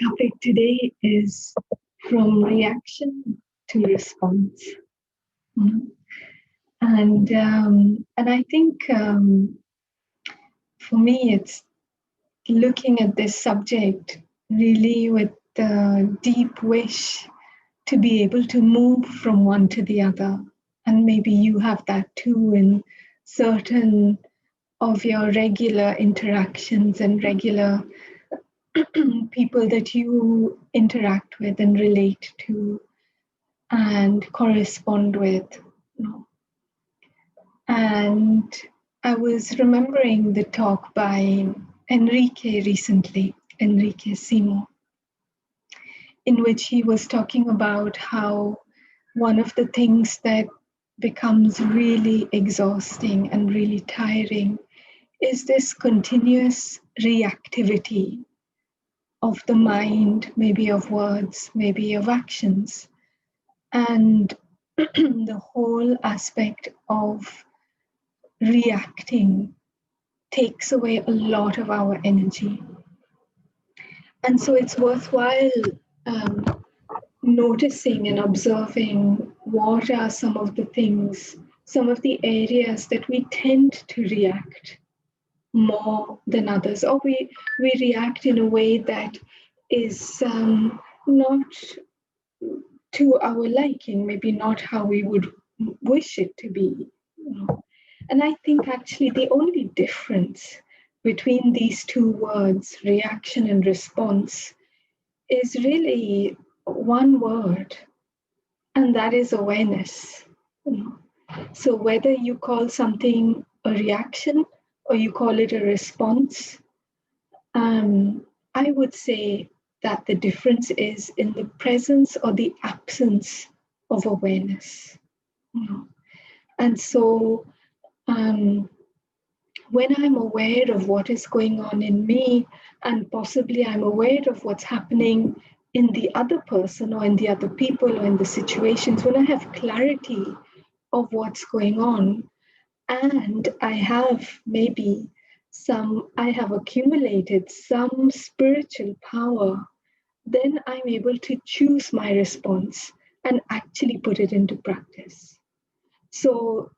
topic today is from reaction to response. Mhm. And I think for me, it's looking at this subject really with the deep wish to be able to move from one to the other. And maybe you have that too in certain of your regular interactions and regular people that you interact with and relate to and correspond with. And I was remembering the talk by Enrique recently, Enrique Simo, in which he was talking about how one of the things that becomes really exhausting and really tiring is this continuous reactivity of the mind, maybe of words, maybe of actions, and the whole aspect of reacting takes away a lot of our energy. And so it's worthwhile noticing and observing what are some of the things, some of the areas that we tend to react more than others, or we react in a way that is not to our liking, maybe not how we would wish it to be. And I think actually the only difference between these two words, reaction and response, is really one word, and that is awareness. So whether you call something a reaction or you call it a response, I would say that the difference is in the presence or the absence of awareness. And so when I'm aware of what is going on in me, and possibly I'm aware of what's happening in the other person or in the other people or in the situations, when I have clarity of what's going on, and I have accumulated some spiritual power, then I'm able to choose my response and actually put it into practice. So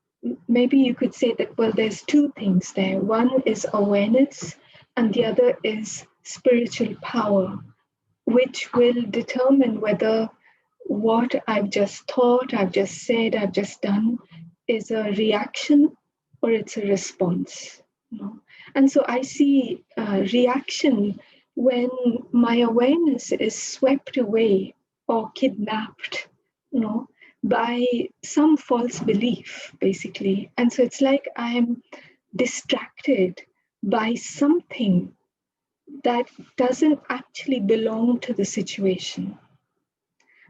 maybe you could say that, well, there's two things there. One is awareness, and the other is spiritual power, which will determine whether what I've just thought, I've just said, I've just done is a reaction or it's a response. And so I see reaction when my awareness is swept away or kidnapped, by some false belief, basically. And so it's like I'm distracted by something that doesn't actually belong to the situation.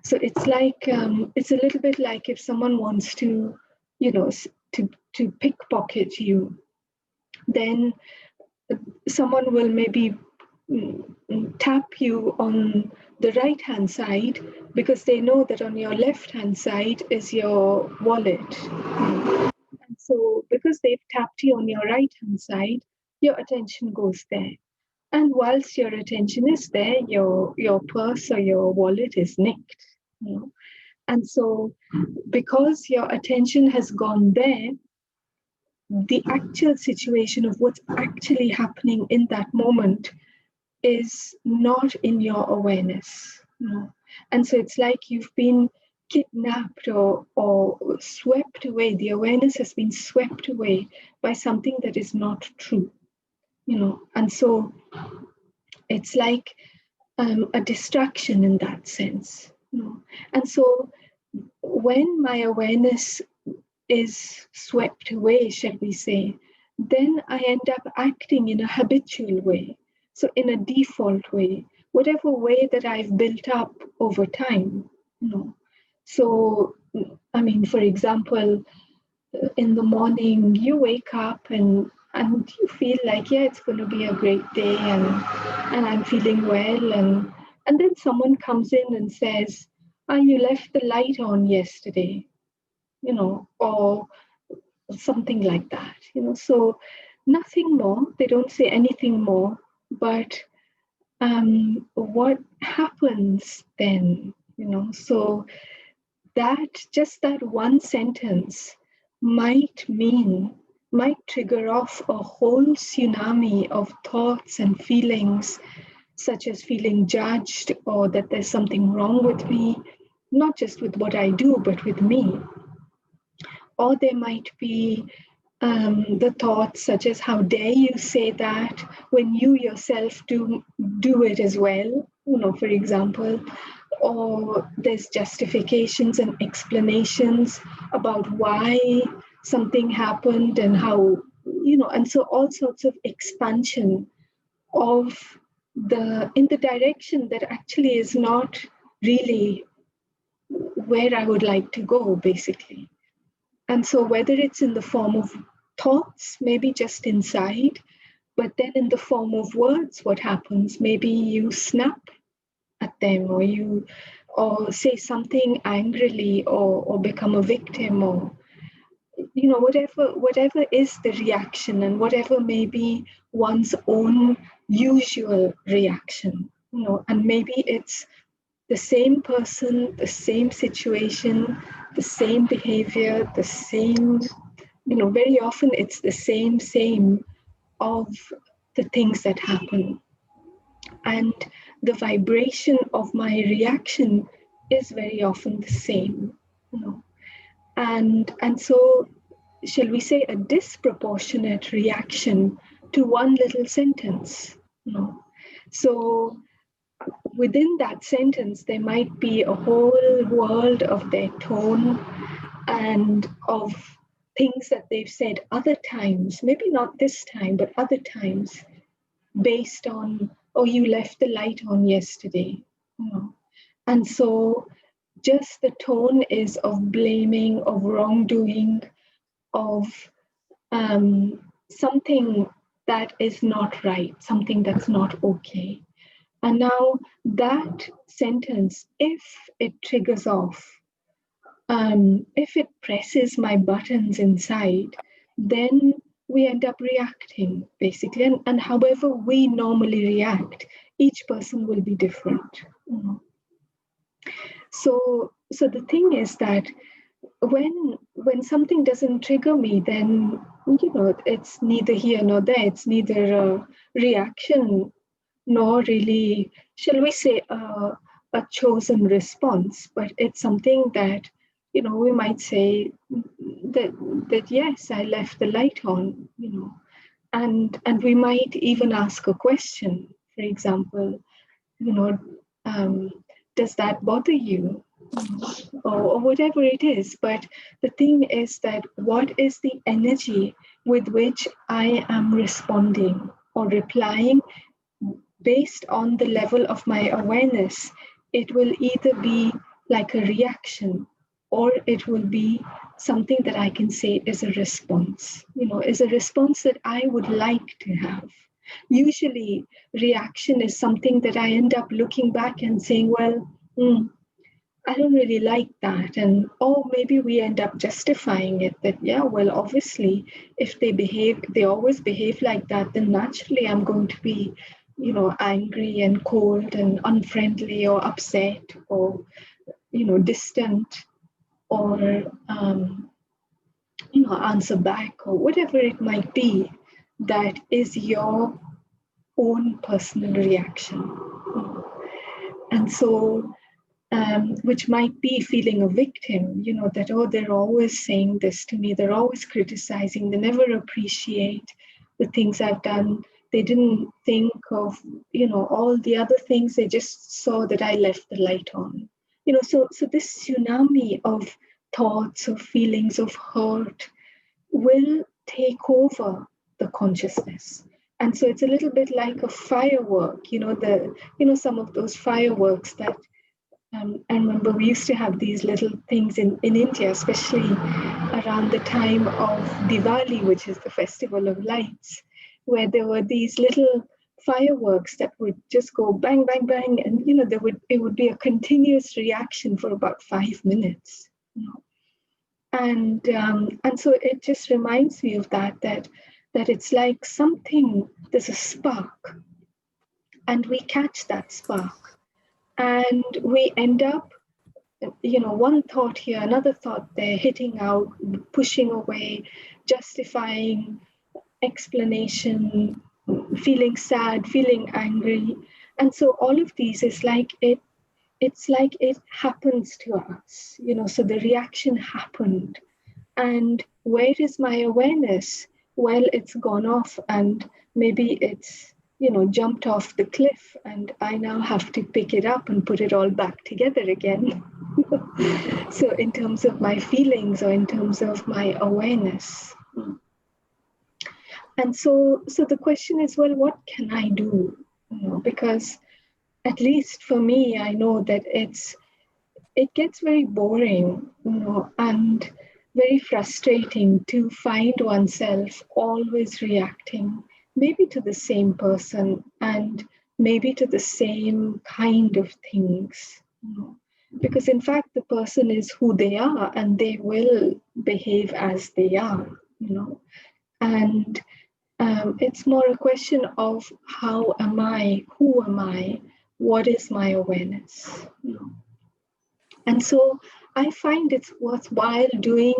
So it's like, it's a little bit like if someone wants to, to pickpocket you, then someone will maybe tap you on the right-hand side because they know that on your left-hand side is your wallet. And so because they've tapped you on your right-hand side, your attention goes there. And whilst your attention is there, your purse or your wallet is nicked. And so because your attention has gone there, the actual situation of what's actually happening in that moment is not in your awareness. And so it's like you've been kidnapped or swept away. The awareness has been swept away by something that is not true. And so it's like a distraction in that sense. And so when my awareness is swept away, shall we say, then I end up acting in a habitual way. So in a default way, whatever way that I've built up over time. So, I mean, for example, in the morning, you wake up and you feel like, yeah, it's going to be a great day and I'm feeling well. And then someone comes in and says, you left the light on yesterday, or something like that, so nothing more. They don't say anything more, but what happens then? So that just that one sentence might trigger off a whole tsunami of thoughts and feelings, such as feeling judged or that there's something wrong with me, not just with what I do, but with me. Or there might be the thoughts such as, how dare you say that when you yourself do it as well, for example. Or there's justifications and explanations about why something happened and how, and so all sorts of expansion of in the direction that actually is not really where I would like to go, basically. And so whether it's in the form of thoughts, maybe just inside, but then in the form of words, what happens? Maybe you snap at them, or say something angrily, or become a victim, or whatever is the reaction, and whatever may be one's own usual reaction. And maybe it's the same person, the same situation, the same behavior, the same, very often it's the same of the things that happen. And the vibration of my reaction is very often the same. And so, shall we say, a disproportionate reaction to one little sentence. So within that sentence, there might be a whole world of their tone and of things that they've said other times, maybe not this time, but other times, based on, oh, you left the light on yesterday. And so just the tone is of blaming, of wrongdoing, of something that is not right, something that's not okay. And now that sentence, if it triggers off, if it presses my buttons inside, then we end up reacting, basically. And however we normally react, each person will be different. So the thing is that when something doesn't trigger me, then it's neither here nor there. It's neither a reaction nor really, shall we say, a chosen response, but it's something that we might say that yes, I left the light on, and we might even ask a question. For example, does that bother you? Or whatever it is. But the thing is that what is the energy with which I am responding or replying based on the level of my awareness? It will either be like a reaction, or it will be something that I can say is a response, is a response that I would like to have. Usually, reaction is something that I end up looking back and saying, well, I don't really like that. And maybe we end up justifying it that, yeah, well, obviously, if they always behave like that, then naturally I'm going to be, angry and cold and unfriendly or upset or, distant or, answer back or whatever it might be that is your own personal reaction. And so, which might be feeling a victim, that, oh, they're always saying this to me, they're always criticizing, they never appreciate the things I've done. They didn't think of, all the other things, they just saw that I left the light on. So this tsunami of thoughts, of feelings of hurt will take over the consciousness. And so it's a little bit like a firework, some of those fireworks that I remember we used to have these little things in India, especially around the time of Diwali, which is the festival of lights, where there were these little fireworks that would just go bang, bang, bang, and it would be a continuous reaction for about 5 minutes. And so it just reminds me of that it's like something, there's a spark, and we catch that spark, and we end up, one thought here, another thought there, hitting out, pushing away, justifying, explanation, feeling sad, feeling angry. And so all of these is like it's like it happens to us, so the reaction happened. And where is my awareness? Well, it's gone off, and maybe it's, jumped off the cliff, and I now have to pick it up and put it all back together again. So, in terms of my feelings or in terms of my awareness. And so the question is, well, what can I do? Because at least for me, I know that it gets very boring, and very frustrating to find oneself always reacting, maybe to the same person and maybe to the same kind of things. Because in fact, the person is who they are and they will behave as they are, and it's more a question of how am I, who am I, what is my awareness. And so I find it's worthwhile doing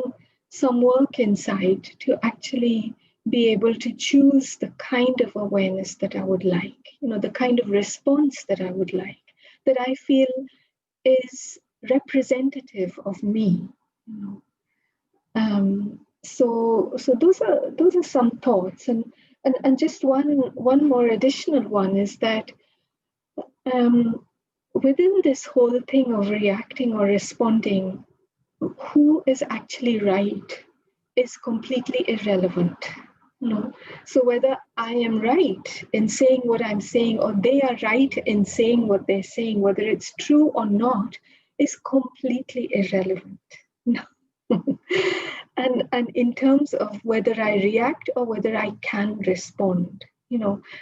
some work inside to actually be able to choose the kind of awareness that I would like, the kind of response that I would like, that I feel is representative of me. So those are some thoughts, and just one more additional one is that within this whole thing of reacting or responding, who is actually right is completely irrelevant. So whether I am right in saying what I'm saying or they are right in saying what they're saying, whether it's true or not, is completely irrelevant. And in terms of whether I react or whether I can respond,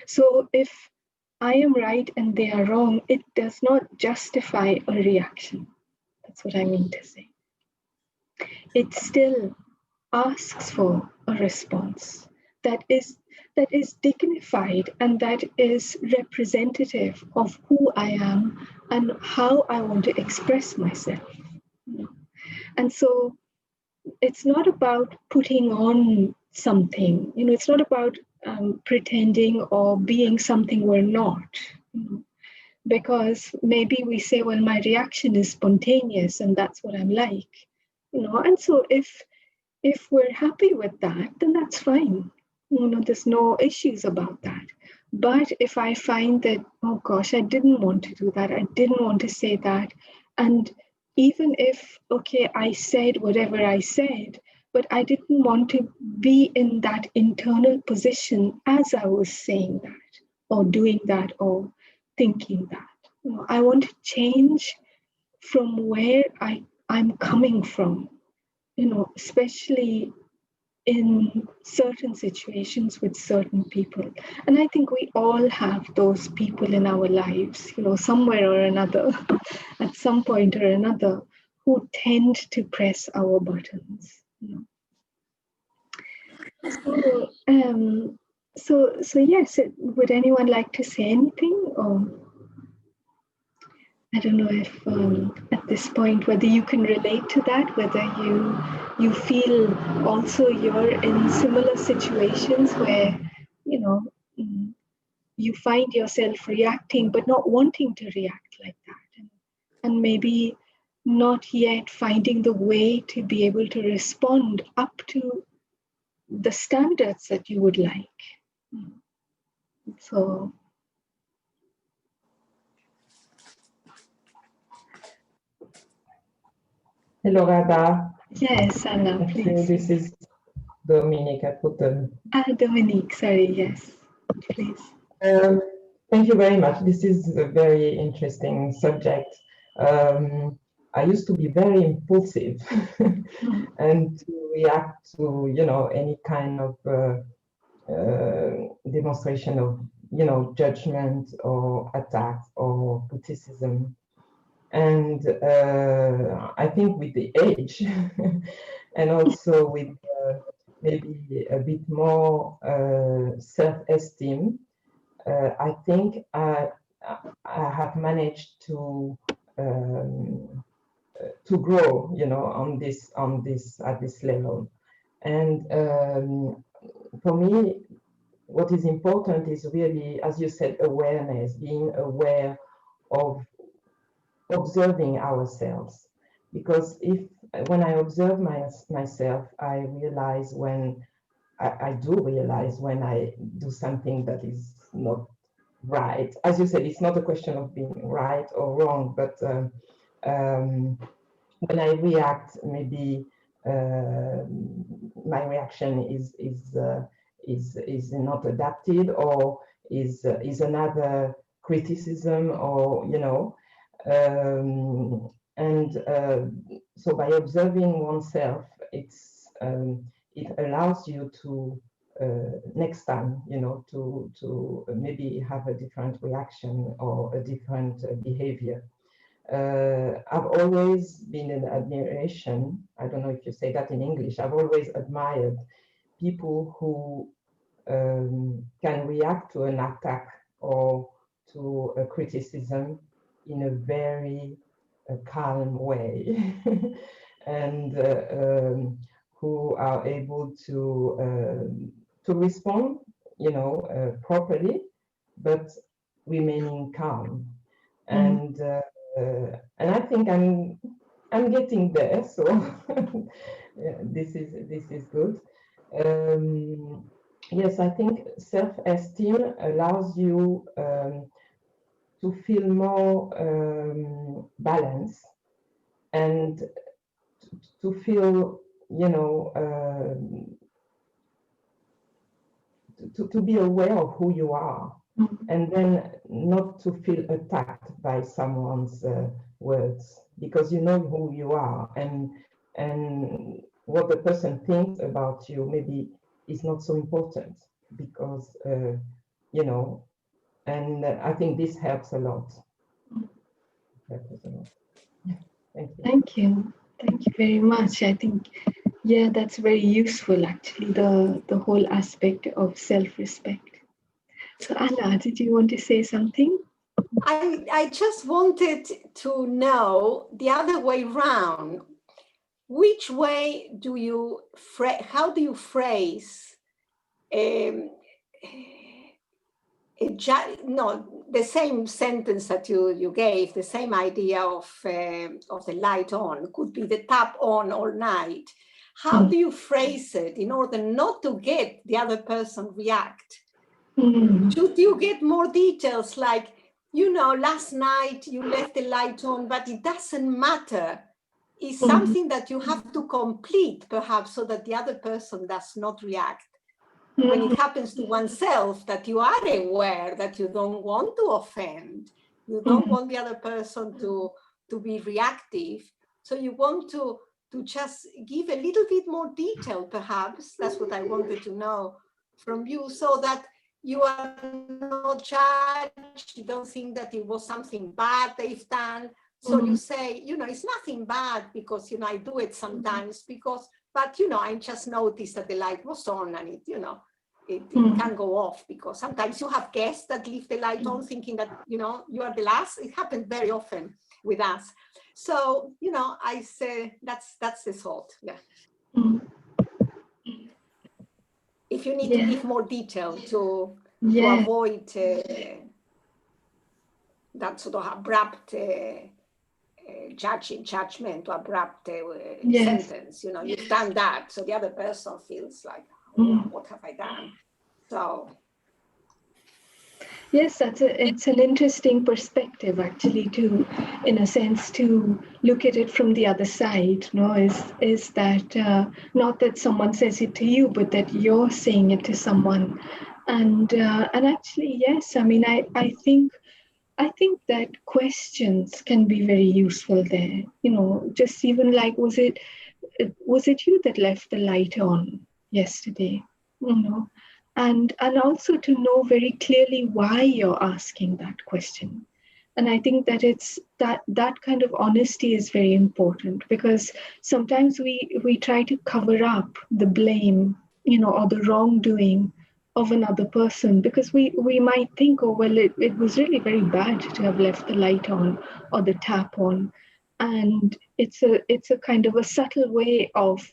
so if I am right and they are wrong, it does not justify a reaction. That's what I mean to say. It still asks for a response that is dignified and that is representative of who I am and how I want to express myself. And so it's not about putting on something, it's not about pretending or being something we're not. Because maybe we say, well, my reaction is spontaneous and that's what I'm like, and so if we're happy with that, then that's fine. There's no issues about that. But if I find that, oh gosh, I didn't want to do that, I didn't want to say that, and even if, okay, I said whatever I said, but I didn't want to be in that internal position as I was saying that, or doing that, or thinking that. I want to change from where I'm coming from, especially in certain situations with certain people. And I think we all have those people in our lives, somewhere or another, at some point or another, who tend to press our buttons. So yes, would anyone like to say anything? Or I don't know if at this point whether you can relate to that, whether you feel also you're in similar situations where you find yourself reacting but not wanting to react like that, and maybe not yet finding the way to be able to respond up to the standards that you would like. So. Hello, Radha. Yes, Anna, please. This is Dominique at Putin. Dominique, sorry, yes, please. Thank you very much. This is a very interesting subject. I used to be very impulsive and to react to, any kind of demonstration of, judgment or attack or criticism. And I think with the age and also with maybe a bit more self-esteem, I think I have managed to grow, on this at this level. And for me, what is important is really, as you said, awareness, being aware of observing ourselves. Because when I observe myself, I realize when I do realize when I do something that is not right. As you said, it's not a question of being right or wrong, but when I react, maybe my reaction is not adapted, or is another criticism, or and so by observing oneself, it allows you to next time, to maybe have a different reaction or a different behavior. I've always been in admiration. I don't know if you say that in English. I've always admired people who can react to an attack or to a criticism in a very calm way, and who are able to respond, properly, but remaining calm. And I think I'm getting there. So this is good. Yes, I think self-esteem allows you to feel more balanced, and to feel, to be aware of who you are, and then not to feel attacked by someone's words, because you know who you are, and what the person thinks about you maybe is not so important, because and I think this helps a lot. Helps a lot. Thank you. Thank you. Thank you very much. I think, yeah, that's very useful actually, the whole aspect of self-respect. So Anna, did you want to say something? I just wanted to know the other way round. Which way do you how do you phrase the same sentence that you gave, the same idea of the light on, could be the tap on all night. How do you phrase it in order not to get the other person react? Should you get more details, like, last night you left the light on, but it doesn't matter. It's something that you have to complete, perhaps, so that the other person does not react. When it happens to oneself, that you are aware that you don't want to offend, you don't want the other person to be reactive, so you want to just give a little bit more detail, perhaps. That's what I wanted to know from you, so that you are not judged, you don't think that it was something bad they've done. So you say, it's nothing bad, because, I do it sometimes, but, I just noticed that the light was on, and it can go off, because sometimes you have guests that leave the light on thinking that, you are the last. It happens very often with us. So, I say that's the thought. Yeah. If you need to give more detail to avoid that sort of abrupt judgment, or abrupt sentence, you've done that, so the other person feels like, what have I done? So yes, it's an interesting perspective actually, to, in a sense, to look at it from the other side. Is that not that someone says it to you, but that you're saying it to someone, and actually, yes. I mean, I think that questions can be very useful there. Just even like, was it you that left the light on yesterday? And also to know very clearly why you're asking that question. And I think that it's that kind of honesty is very important, because sometimes we try to cover up the blame, or the wrongdoing of another person, because we might think, oh well, it was really very bad to have left the light on or the tap on, and it's a kind of a subtle way of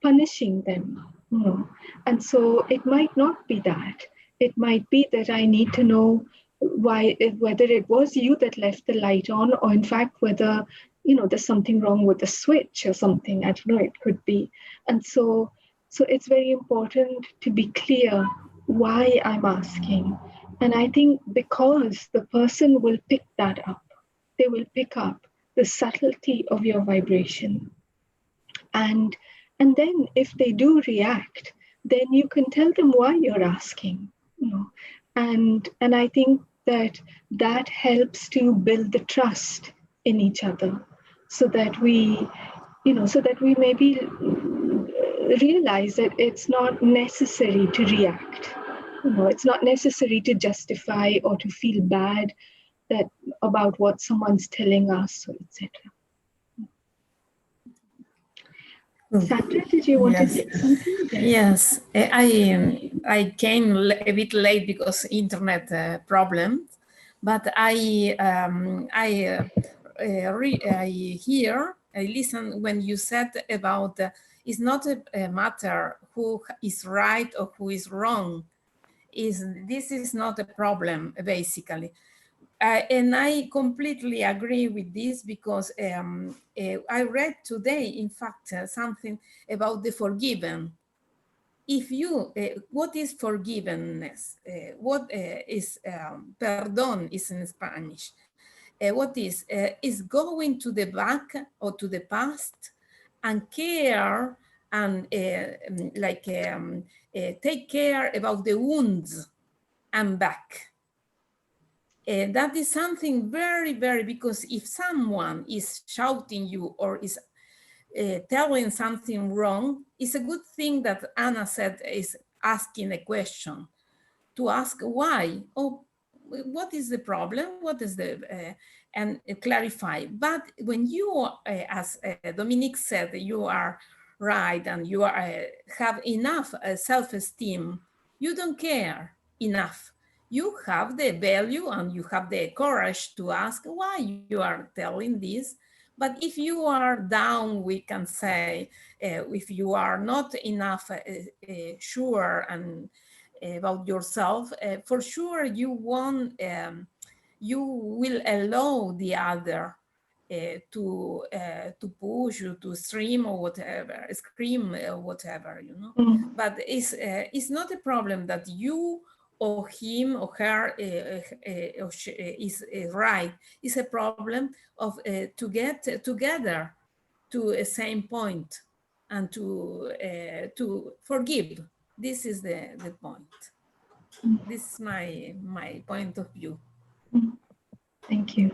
punishing them, you know. And so it might not be that. It might be that I need to know whether it was you that left the light on, or in fact whether, you know, there's something wrong with the switch or something. I don't know, it could be. And so it's very important to be clear why I'm asking. And I think because the person will pick that up, they will pick up the subtlety of your vibration. And then if they do react, then you can tell them why you're asking, you know. And I think that helps to build the trust in each other, so that we, you know, so that we maybe realize that it's not necessary to react. You know, it's not necessary to justify or to feel bad that about what someone's telling us, etc. Sandra, did you want to say something? Yes, I came a bit late because internet problems, but I listen when you said about it's not a matter who is right or who is wrong. This is not a problem basically. And I completely agree with this because I read today, in fact, something about the forgiven. If you, what is forgiveness? What is perdón is in Spanish? What is going to the back or to the past and care and take care about the wounds and back. That is something very, very, because if someone is shouting you or is telling something wrong, it's a good thing that Anna said is asking a question, to ask why. Oh, what is the problem? What is the, and clarify. But when you, as Dominique said, you are right and you are, have enough self-esteem, you don't care enough. You have the value and you have the courage to ask why you are telling this. But if you are down, we can say, if you are not enough sure and about yourself, for sure you won't, you will allow the other to push you, to scream or whatever, scream or whatever, you know. But it's not a problem that you or him or her is right. It's a problem of to get together to a same point and to forgive. This is the point. This is my point of view. Thank you.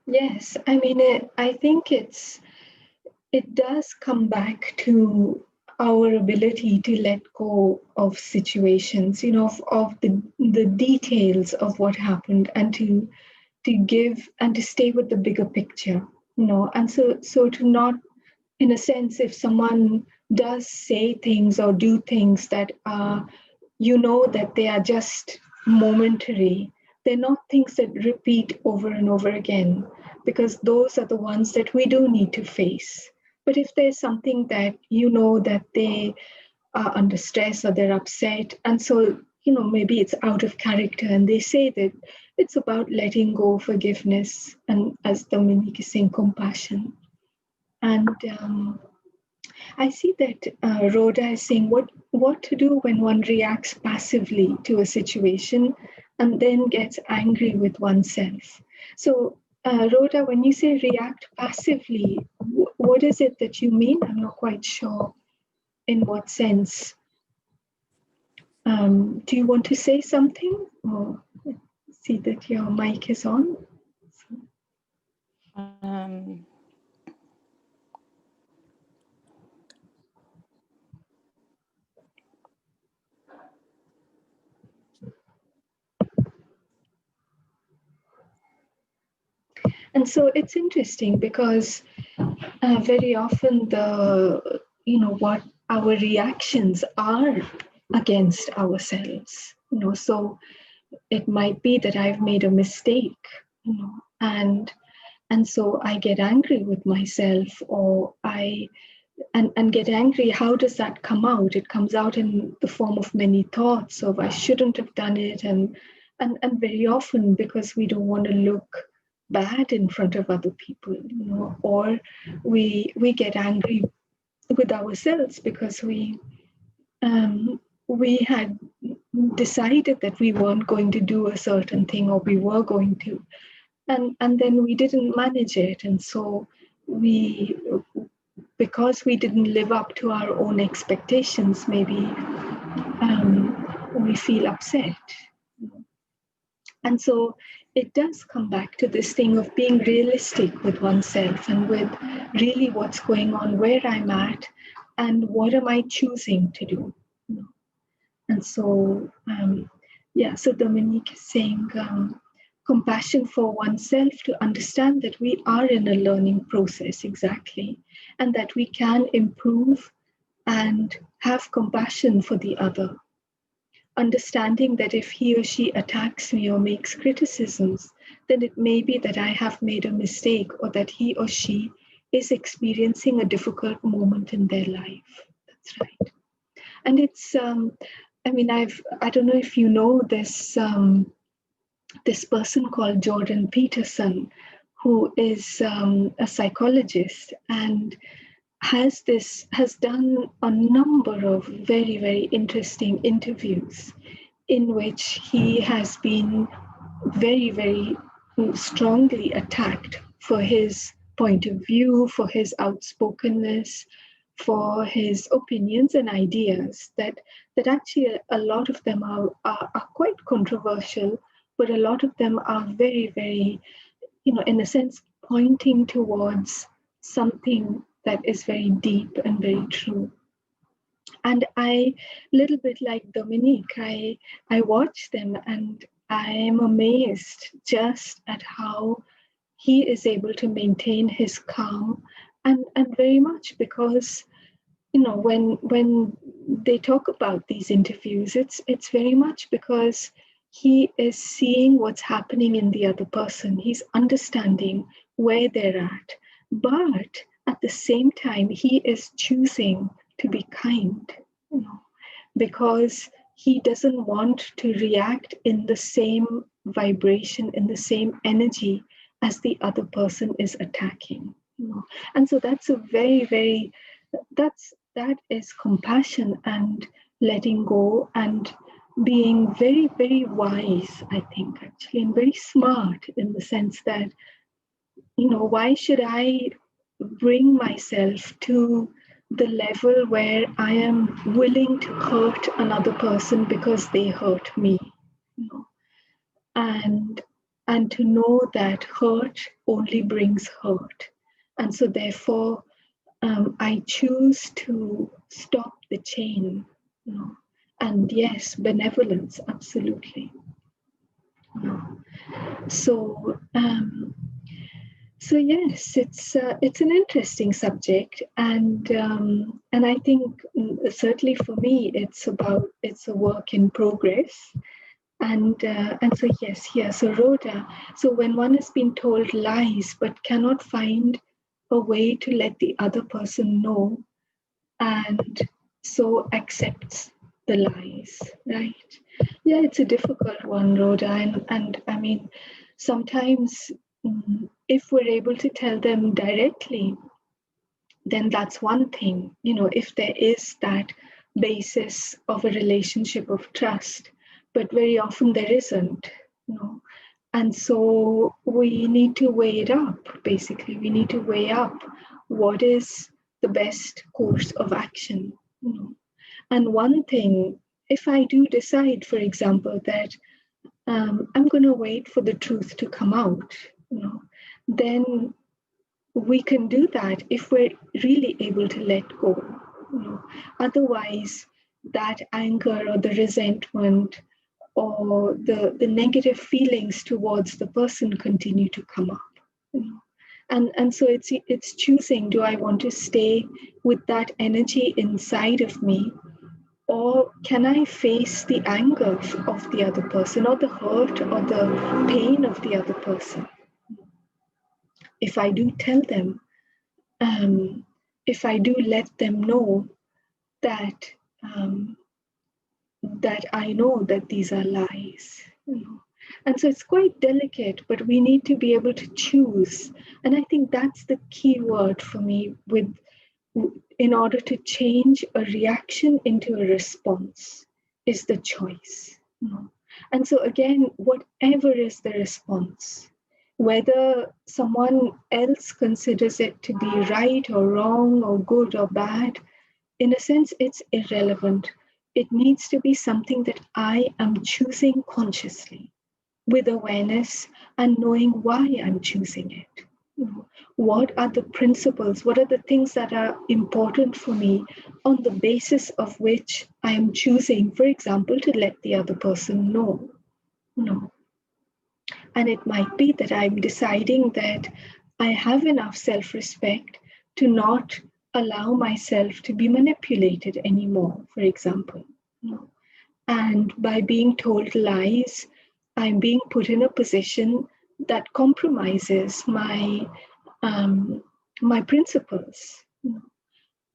Yes, I mean, I think it does come back to our ability to let go of situations, you know, of the details of what happened, and to give and to stay with the bigger picture, you know. And so to not, in a sense, if someone does say things or do things that are, you know, that they are just momentary, they're not things that repeat over and over again, because those are the ones that we do need to face. But if there's something that you know that they are under stress or they're upset, and so, you know, maybe it's out of character, and they say that it's about letting go, forgiveness, and as Dominique is saying, compassion. And I see that Rhoda is saying what to do when one reacts passively to a situation and then gets angry with oneself. So, Rhoda, when you say react passively, what is it that you mean? I'm not quite sure in what sense. Do you want to say something? Or see that your mic is on. And so it's interesting because very often what our reactions are against ourselves. So it might be that I've made a mistake, and so I get angry with myself, or and get angry. How does that come out? It comes out in the form of many thoughts of I shouldn't have done it, and very often because we don't want to look bad in front of other people, or we get angry with ourselves because we had decided that we weren't going to do a certain thing, or we were going to, and then we didn't manage it, and so because we didn't live up to our own expectations, maybe we feel upset. And so it does come back to this thing of being realistic with oneself and with really what's going on, where I'm at, and what am I choosing to do. And so, so Dominique is saying compassion for oneself, to understand that we are in a learning process, exactly, and that we can improve and have compassion for the other. Understanding that if he or she attacks me or makes criticisms, then it may be that I have made a mistake, or that he or she is experiencing a difficult moment in their life. That's right. And it's, I don't know if you know this, this person called Jordan Peterson, who is a psychologist and has done a number of very, very interesting interviews in which he has been very, very strongly attacked for his point of view, for his outspokenness, for his opinions and ideas, that actually a lot of them are quite controversial, but a lot of them are very, very, in a sense, pointing towards something that is very deep and very true. And I, little bit like Dominique, I watch them and I am amazed just at how he is able to maintain his calm, and very much because, when they talk about these interviews, it's very much because he is seeing what's happening in the other person. He's understanding where they're at, but at the same time, he is choosing to be kind, because he doesn't want to react in the same vibration, in the same energy as the other person is attacking. And so that's a very, very, that is compassion and letting go and being very, very wise, I think, actually, and very smart in the sense that, why should I bring myself to the level where I am willing to hurt another person because they hurt me, and to know that hurt only brings hurt, and so therefore I choose to stop the chain, and yes, benevolence, absolutely. So yes, it's an interesting subject, and I think certainly for me it's a work in progress, and so yes, here. So Rhoda, so when one has been told lies but cannot find a way to let the other person know, and so accepts the lies, right? Yeah, it's a difficult one, Rhoda, and I mean, sometimes if we're able to tell them directly, then that's one thing, if there is that basis of a relationship of trust, but very often there isn't, and so we need to weigh it up. Basically, we need to weigh up what is the best course of action, and one thing, if I do decide, for example, that I'm going to wait for the truth to come out, then we can do that if we're really able to let go. Otherwise, that anger or the resentment or the negative feelings towards the person continue to come up. And so it's choosing, do I want to stay with that energy inside of me, Or can I face the anger of the other person, or the hurt or the pain of the other person? If I do tell them, if I do let them know that that I know that these are lies, And so it's quite delicate, but we need to be able to choose. And I think that's the key word for me in order to change a reaction into a response is the choice. And so again, whatever is the response, whether someone else considers it to be right or wrong or good or bad, in a sense, it's irrelevant. It needs to be something that I am choosing consciously with awareness and knowing why I'm choosing it. What are the principles? What are the things that are important for me on the basis of which I am choosing, for example, to let the other person know? And it might be that I'm deciding that I have enough self-respect to not allow myself to be manipulated anymore, for example. And by being told lies, I'm being put in a position that compromises my principles,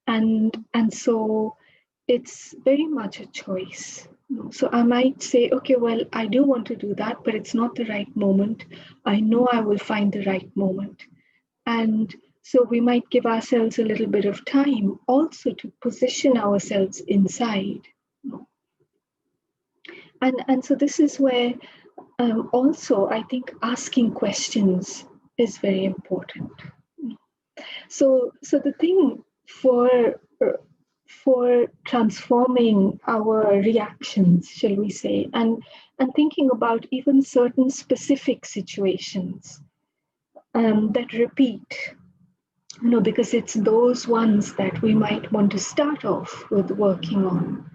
and so it's very much a choice. So I might say, okay, well, I do want to do that, but it's not the right moment. I know I will find the right moment, and so we might give ourselves a little bit of time also to position ourselves inside. And so this is where also I think asking questions is very important. So the thing for transforming our reactions, shall we say, and thinking about even certain specific situations that repeat, because it's those ones that we might want to start off with working on.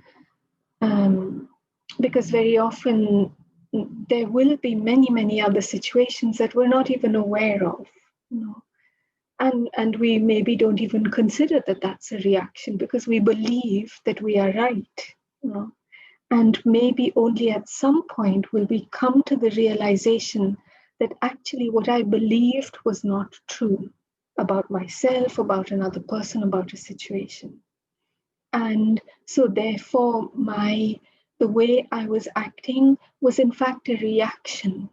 Because very often there will be many other situations that we're not even aware of, and we maybe don't even consider that that's a reaction because we believe that we are right, and maybe only at some point will we come to the realization that actually what I believed was not true about myself, about another person, about a situation. And so therefore the way I was acting was in fact a reaction,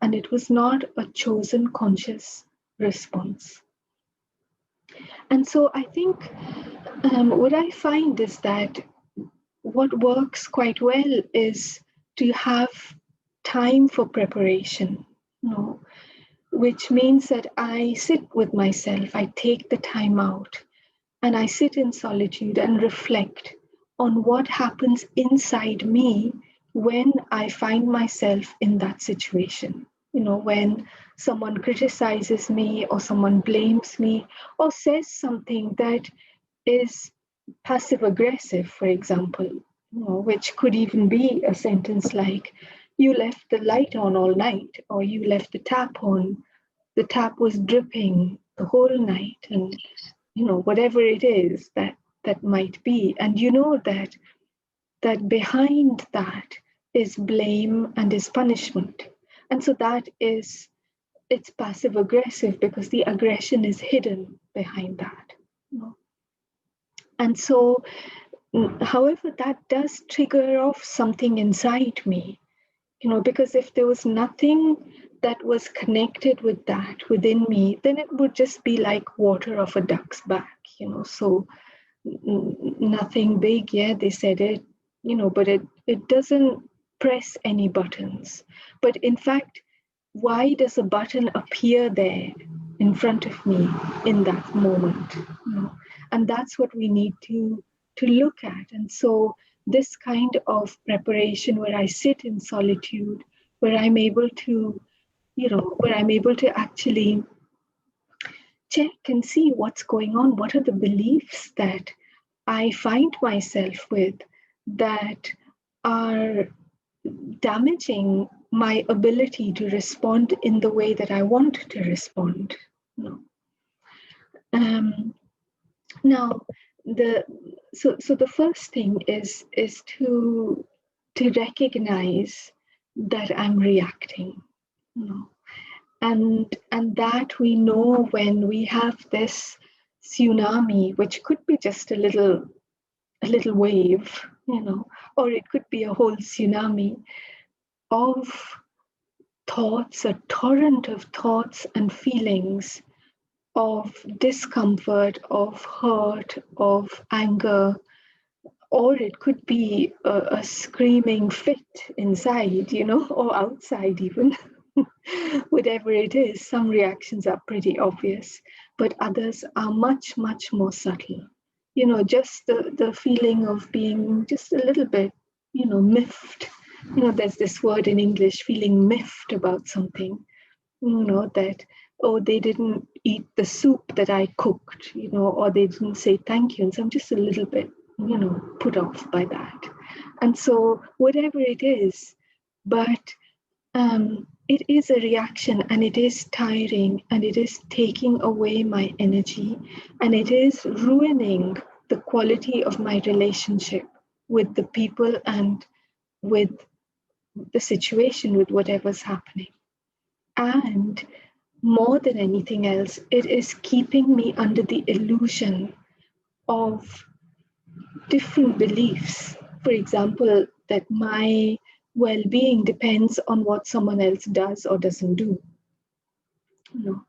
and it was not a chosen conscious response. And so I think what I find is that what works quite well is to have time for preparation, which means that I sit with myself, I take the time out, and I sit in solitude and reflect on what happens inside me when I find myself in that situation. When someone criticizes me or someone blames me or says something that is passive aggressive, for example, which could even be a sentence like, you left the light on all night, or you left the tap on, the tap was dripping the whole night, and whatever it is that might be. And that behind that is blame and is punishment. And so it's passive aggressive because the aggression is hidden behind that. And so, however, that does trigger off something inside me, because if there was nothing that was connected with that within me, then it would just be like water off a duck's back, so nothing big. Yeah, they said it, but it doesn't press any buttons. But in fact, why does a button appear there in front of me in that moment? And that's what we need to look at. And so this kind of preparation where I sit in solitude, where I'm able to actually check and see what's going on. What are the beliefs that I find myself with that are damaging my ability to respond in the way that I want to respond? Now, the first thing is to recognize that I'm reacting, you know, and that we know when we have this tsunami, which could be just a little wave, you know, or it could be a whole tsunami of thoughts, a torrent of thoughts and feelings of discomfort, of hurt, of anger, or it could be a screaming fit inside, you know, or outside even. Whatever it is, some reactions are pretty obvious, but others are much, much more subtle. You know, just the feeling of being just a little bit, you know, miffed. You know, there's this word in English, feeling miffed about something, you know, that, oh, they didn't eat the soup that I cooked, you know, or they didn't say thank you. And so I'm just a little bit, you know, put off by that. And so whatever it is, but it is a reaction, and it is tiring, and it is taking away my energy, and it is ruining the quality of my relationship with the people and with the situation, with whatever's happening. And more than anything else, it is keeping me under the illusion of different beliefs. For example, that my well-being depends on what someone else does or doesn't do. You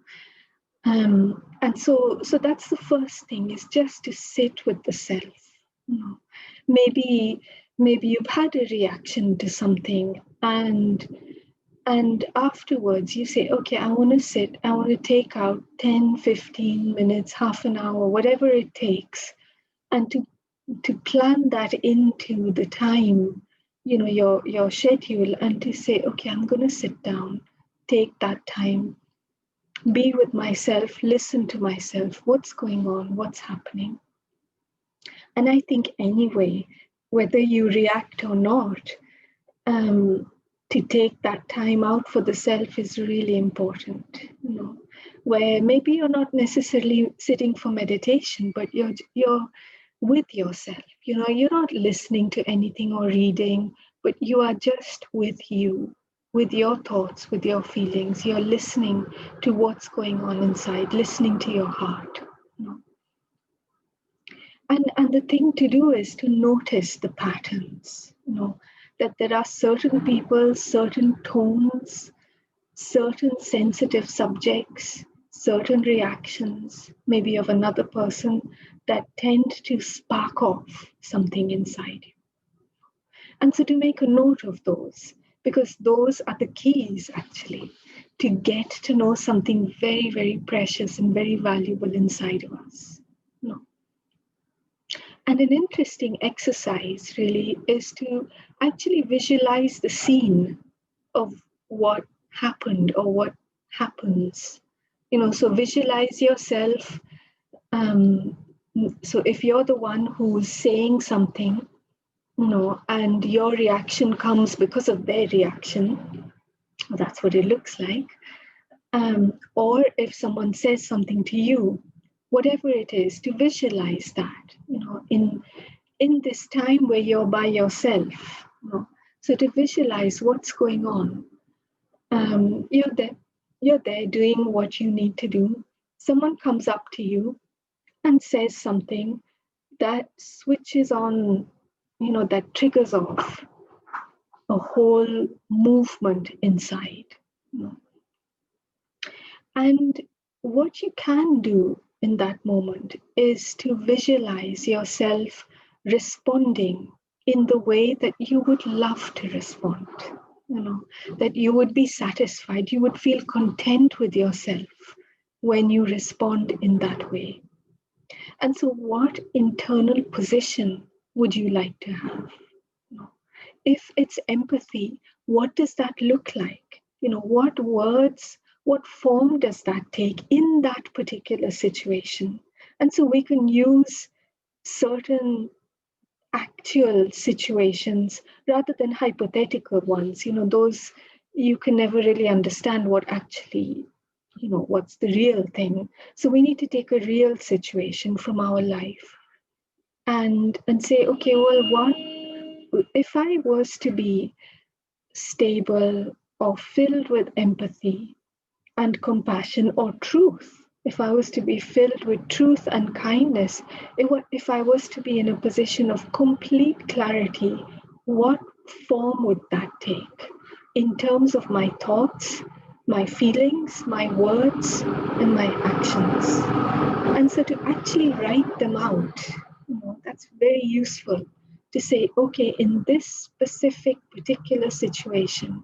know? And so that's the first thing, is just to sit with the self. You know? Maybe you've had a reaction to something, and afterwards you say, okay, I want to sit, I want to take out 10, 15 minutes, half an hour, whatever it takes, and to plan that into the time, you know, your schedule, and to say, okay, I'm going to sit down, take that time, be with myself, listen to myself, what's going on, what's happening. And I think anyway, whether you react or not, to take that time out for the self is really important, you know, where maybe you're not necessarily sitting for meditation, but you're with yourself. You know, you're not listening to anything or reading, but you are just with you, with your thoughts, with your feelings. You're listening to what's going on inside, listening to your heart. You know? And the thing to do is to notice the patterns, you know, that there are certain people, certain tones, certain sensitive subjects, certain reactions, maybe of another person, that tend to spark off something inside you. And so to make a note of those, because those are the keys actually to get to know something very, very precious and very valuable inside of us. You know? And an interesting exercise really is to actually visualize the scene of what happened or what happens. You know, so visualize yourself. So if you're the one who's saying something, you know, and your reaction comes because of their reaction, that's what it looks like. Or if someone says something to you, whatever it is, to visualize that, you know, in this time where you're by yourself. You know? So to visualize what's going on. You're there doing what you need to do. Someone comes up to you and says something that switches on, you know, that triggers off a whole movement inside. You know? And what you can do in that moment is to visualize yourself responding in the way that you would love to respond. You know, that you would be satisfied, you would feel content with yourself when you respond in that way. And so what internal position would you like to have? You know, if it's empathy, what does that look like? You know, what words, what form does that take in that particular situation? And so we can use certain actual situations rather than hypothetical ones. You know, those you can never really understand what actually, you know, what's the real thing. So we need to take a real situation from our life and say, okay, well, what if I was to be stable or filled with empathy and compassion or truth? If I was to be filled with truth and kindness, if I was to be in a position of complete clarity, what form would that take in terms of my thoughts, my feelings, my words, and my actions? And so to actually write them out, that's very useful to say, okay, in this specific particular situation,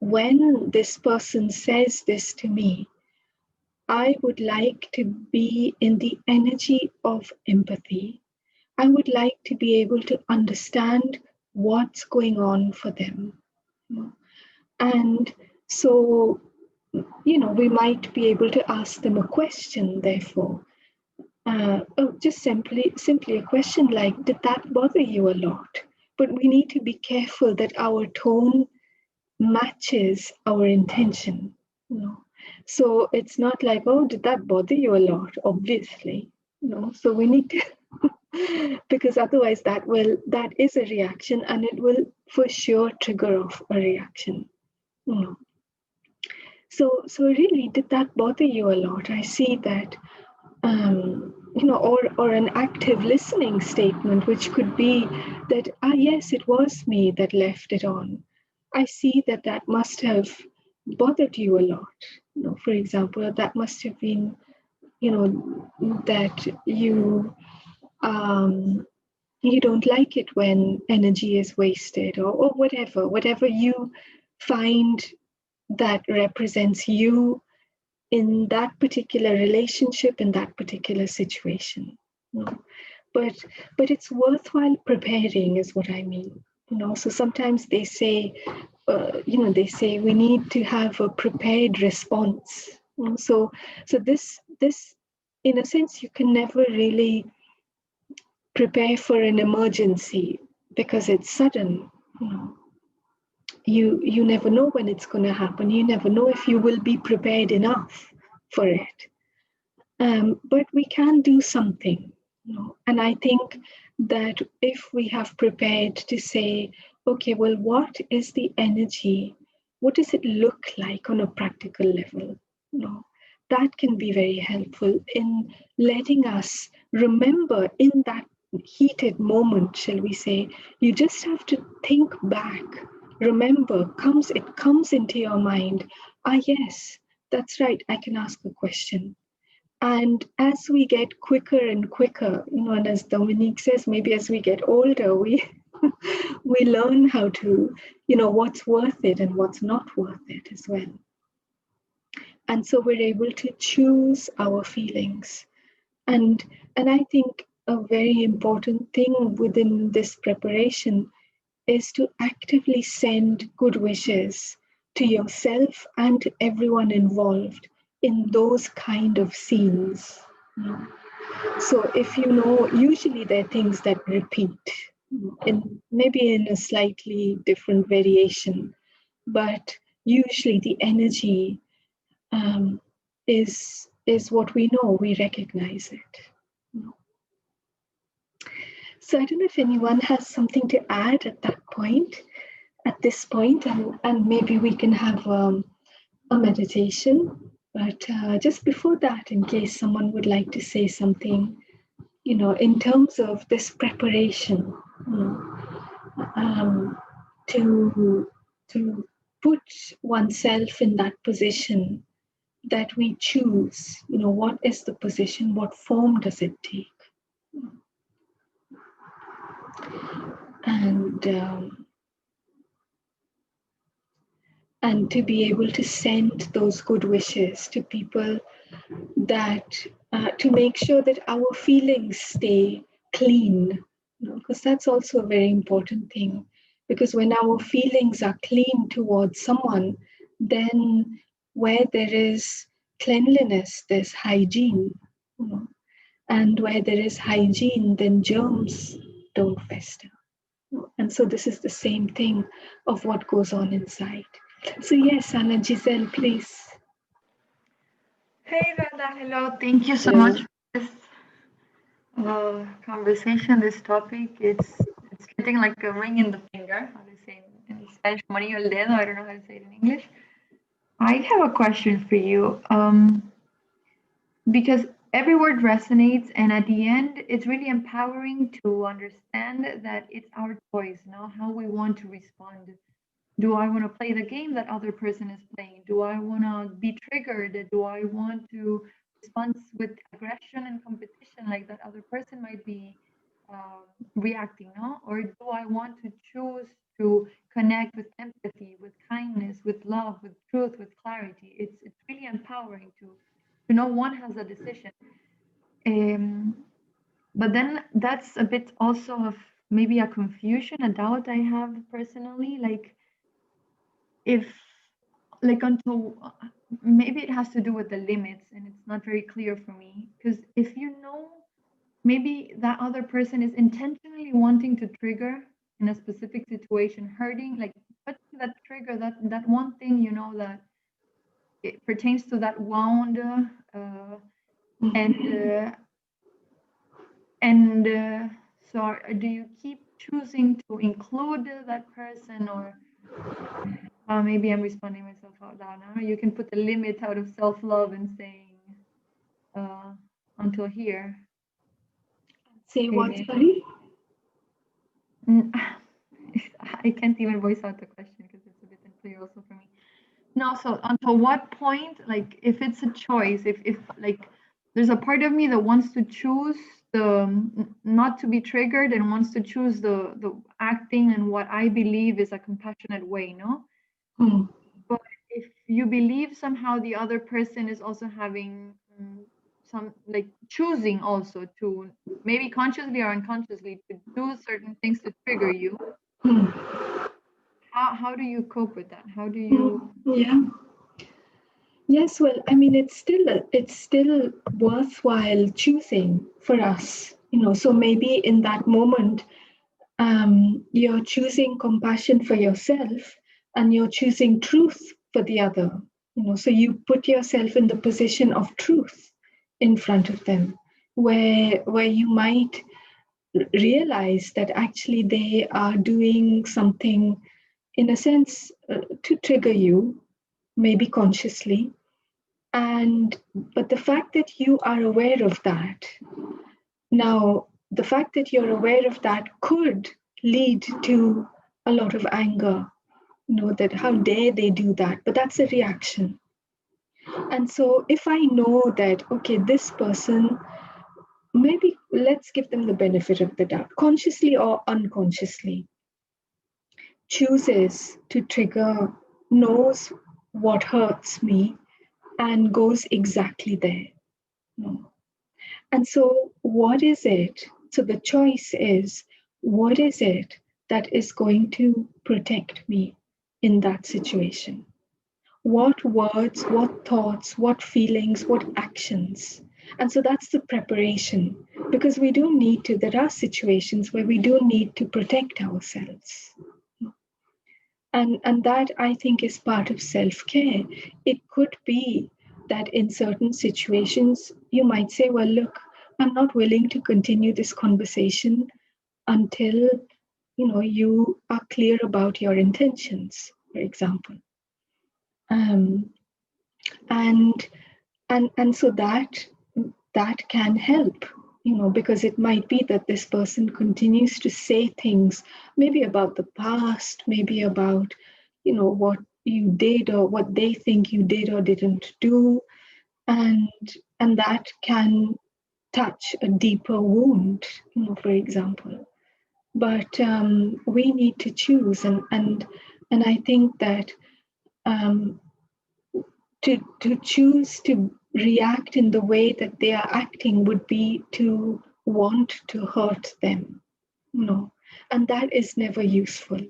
when this person says this to me, I would like to be in the energy of empathy. I would like to be able to understand what's going on for them. And so, we might be able to ask them a question, therefore. Just simply a question like, did that bother you a lot? But we need to be careful that our tone matches our intention. So it's not like, oh, did that bother you a lot? Obviously, so we need to because otherwise that is a reaction, and it will for sure trigger off a reaction. So really, did that bother you a lot? I see that or an active listening statement, which could be that, yes, it was me that left it on. I see that must have bothered you a lot. For example, that must have been, that you don't like it when energy is wasted, or whatever you find that represents you in that particular relationship, in that particular situation. But it's worthwhile preparing, is what I mean. So sometimes they say, we need to have a prepared response. So this in a sense, you can never really prepare for an emergency because it's sudden. You never know when it's going to happen. You never know if you will be prepared enough for it. But we can do something. And I think that if we have prepared to say, okay, well, what is the energy? What does it look like on a practical level? That can be very helpful in letting us remember in that heated moment, shall we say. You just have to think back. Remember, it comes into your mind. Yes, that's right, I can ask a question. And as we get quicker and quicker, and as Dominique says, maybe as we get older, we we learn how to, what's worth it and what's not worth it as well. And so we're able to choose our feelings. And I think a very important thing within this preparation is to actively send good wishes to yourself and to everyone involved in those kind of scenes. So if usually there are things that repeat, maybe in a slightly different variation, but usually the energy is what we know, we recognize it. So I don't know if anyone has something to add at this point, and maybe we can have a meditation. But just before that, in case someone would like to say something, in terms of this preparation, to put oneself in that position that we choose, what is the position, what form does it take? And to be able to send those good wishes to people, that to make sure that our feelings stay clean, because that's also a very important thing. Because when our feelings are clean towards someone, then where there is cleanliness, there's hygiene. And where there is hygiene, then germs don't fester. And so this is the same thing of what goes on inside. So yes, Anna Giselle, please. Hey Radha, hello. Thank you so much for this conversation, this topic, it's getting like a ring in the finger. How do you say in Spanish? Como anillo al dedo. I don't know how to say it in English. I have a question for you. Because every word resonates, and at the end, it's really empowering to understand that it's our choice, how we want to respond. Do I want to play the game that other person is playing? Do I want to be triggered? Do I want to respond with aggression and competition like that other person might be reacting, no? Or do I want to choose to connect with empathy, with kindness, with love, with truth, with clarity? It's really empowering to know one has a decision. But then that's a bit also of maybe a confusion, a doubt I have personally, like if like until maybe it has to do with the limits, and it's not very clear for me, because if maybe that other person is intentionally wanting to trigger in a specific situation, hurting, like putting that trigger, that one thing, that it pertains to that wound, and so do you keep choosing to include that person, or maybe I'm responding myself out loud now. You can put the limit out of self-love and saying until here. Say what, sorry? I can't even voice out the question because it's a bit unclear also for me. No, so until what point, like if it's a choice, if like there's a part of me that wants to choose the not to be triggered and wants to choose the acting and what I believe is a compassionate way, no? But if you believe somehow the other person is also having some like choosing also to maybe consciously or unconsciously to do certain things to trigger you, how do you cope with that? How do you Yes, well, I mean, it's still worthwhile choosing for us, so maybe in that moment, you're choosing compassion for yourself and you're choosing truth for the other, so you put yourself in the position of truth in front of them, where you might realize that actually they are doing something, in a sense, to trigger you, maybe consciously. But the fact that you are aware of that, now the fact that you're aware of that could lead to a lot of anger, that how dare they do that, but that's a reaction. And so if I know that, okay, this person, maybe let's give them the benefit of the doubt, consciously or unconsciously, chooses to trigger, knows what hurts me, and goes exactly there. And so, what is it? So, the choice is, what is it that is going to protect me in that situation? What words, what thoughts, what feelings, what actions? And so that's the preparation, because we do need to, there are situations where we do need to protect ourselves. And that, I think, is part of self-care. It could be that in certain situations, you might say, well, look, I'm not willing to continue this conversation until, you are clear about your intentions, for example. And so that can help, because it might be that this person continues to say things, maybe about the past, maybe about, what you did or what they think you did or didn't do, and that can touch a deeper wound, for example. But we need to choose, and I think that to choose to react in the way that they are acting would be to want to hurt them, and that is never useful.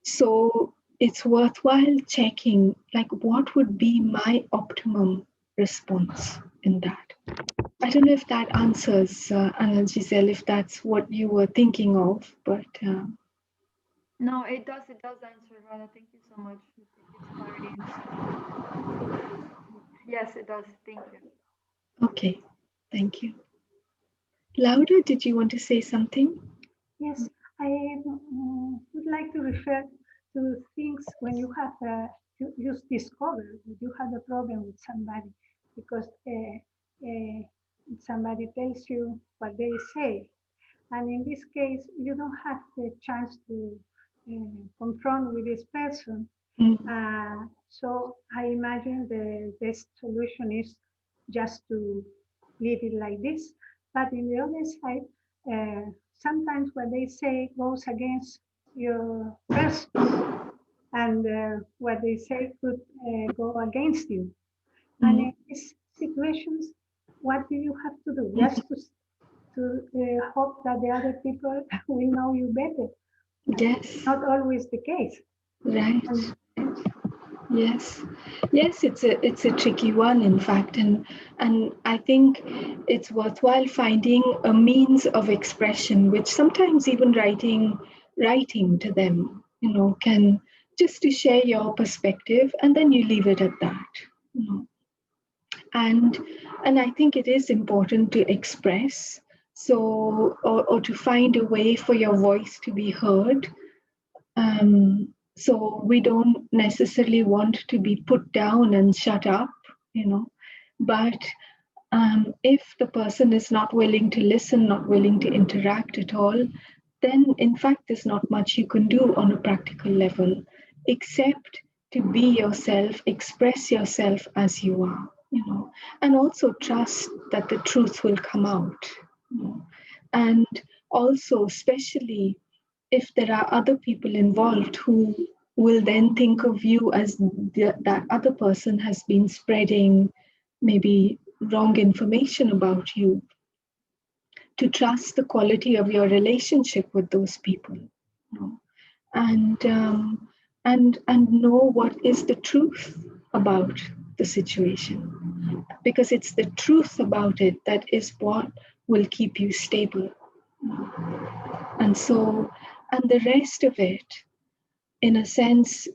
So it's worthwhile checking, like, what would be my optimum response in that. I don't know if that answers, Anna Giselle, if that's what you were thinking of, but no, it does answer, Radha. Thank you so much. It gives clarity. Yes, it does. Thank you. okay, thank you. Laura, did you want to say something? Yes, I would like to refer to things when you have you just discovered that you had a problem with somebody because somebody tells you what they say, and in this case you don't have the chance to confront with this person. So I imagine the best solution is just to leave it like this. But in the other side, sometimes what they say goes against your person, and what they say could go against you. And in these situations, what do you have to do? Just to hope that the other people will know you better. Yes. Not always the case. Right. Yes. Yes, it's a tricky one, in fact, and I think it's worthwhile finding a means of expression, which sometimes even writing to them, can just to share your perspective, and then you leave it at that. And I think it is important to express, so or to find a way for your voice to be heard. So we don't necessarily want to be put down and shut up, but if the person is not willing to listen, not willing to interact at all, then in fact there's not much you can do on a practical level, except to be yourself, express yourself as you are, and also trust that the truth will come out. And also, especially if there are other people involved who will then think of you as that other person has been spreading maybe wrong information about you, to trust the quality of your relationship with those people, and know what is the truth about the situation, because it's the truth about it that is what will keep you stable. And so, and the rest of it, in a sense,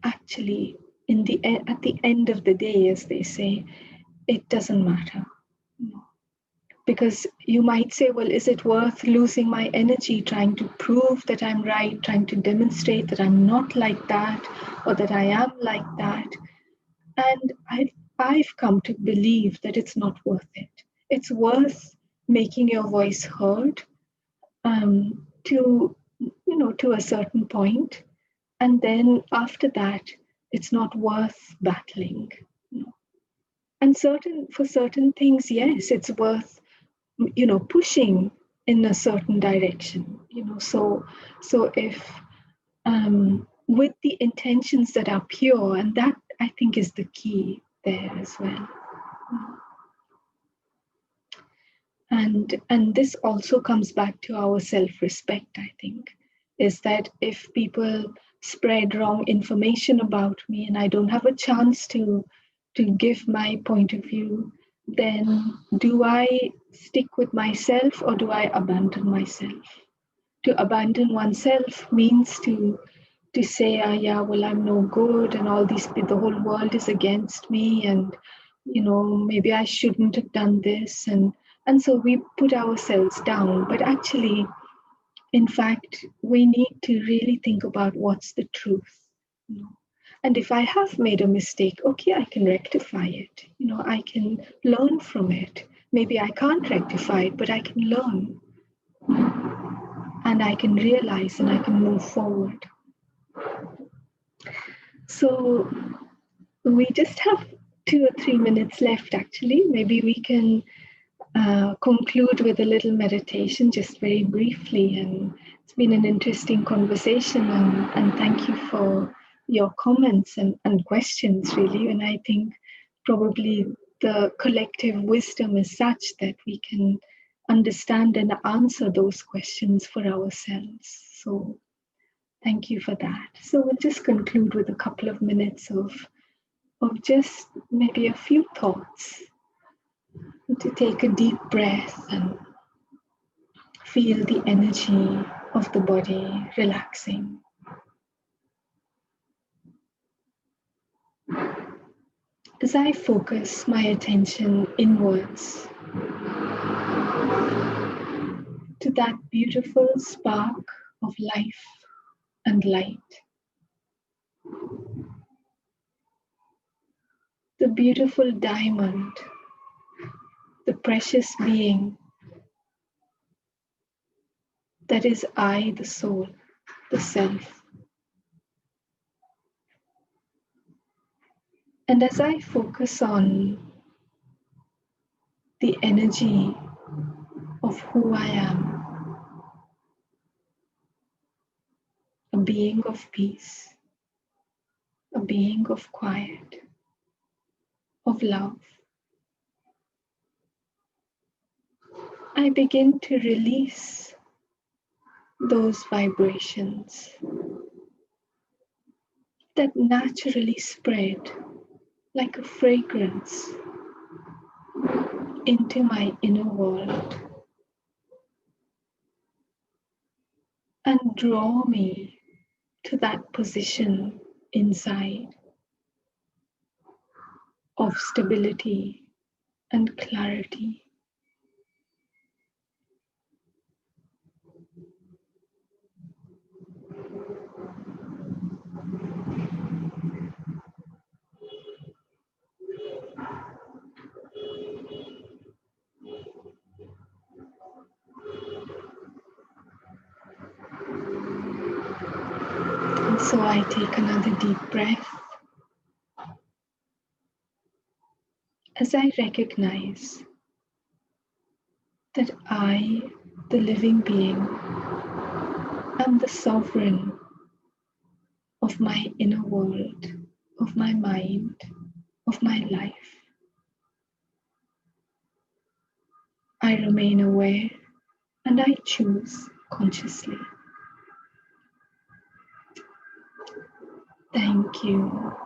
actually, at the end of the day, as they say, it doesn't matter. Because you might say, well, is it worth losing my energy trying to prove that I'm right, trying to demonstrate that I'm not like that, or that I am like that? And I've come to believe that it's not worth it. It's worth making your voice heard, to a certain point, and then after that, it's not worth battling. And for certain things, yes, it's worth pushing in a certain direction. So if with the intentions that are pure, and that I think is the key there as well. And this also comes back to our self-respect, I think, is that if people spread wrong information about me and I don't have a chance to give my point of view, then do I stick with myself or do I abandon myself? To abandon oneself means to say, yeah, well, I'm no good, and the whole world is against me, and maybe I shouldn't have done this, and so we put ourselves down. But actually, in fact, we need to really think about what's the truth. And if I have made a mistake, okay, I can rectify it. I can learn from it. Maybe I can't rectify it, but I can learn. And I can realize and I can move forward. So we just have 2 or 3 minutes left, actually. Maybe we can conclude with a little meditation, just very briefly. And it's been an interesting conversation, and thank you for your comments and questions, really. And I think probably the collective wisdom is such that we can understand and answer those questions for ourselves. So thank you for that. So we'll just conclude with a couple of minutes of just maybe a few thoughts. To take a deep breath and feel the energy of the body relaxing. As I focus my attention inwards, that beautiful spark of life and light. The beautiful diamond, the precious being that is I, the soul, the self. And as I focus on the energy of who I am, a being of peace, a being of quiet, of love, I begin to release those vibrations that naturally spread like a fragrance into my inner world and draw me to that position inside of stability and clarity. And so I take another deep breath as I recognize that I, the living being, am the sovereign of my inner world, of my mind, of my life. I remain aware and I choose consciously. Thank you.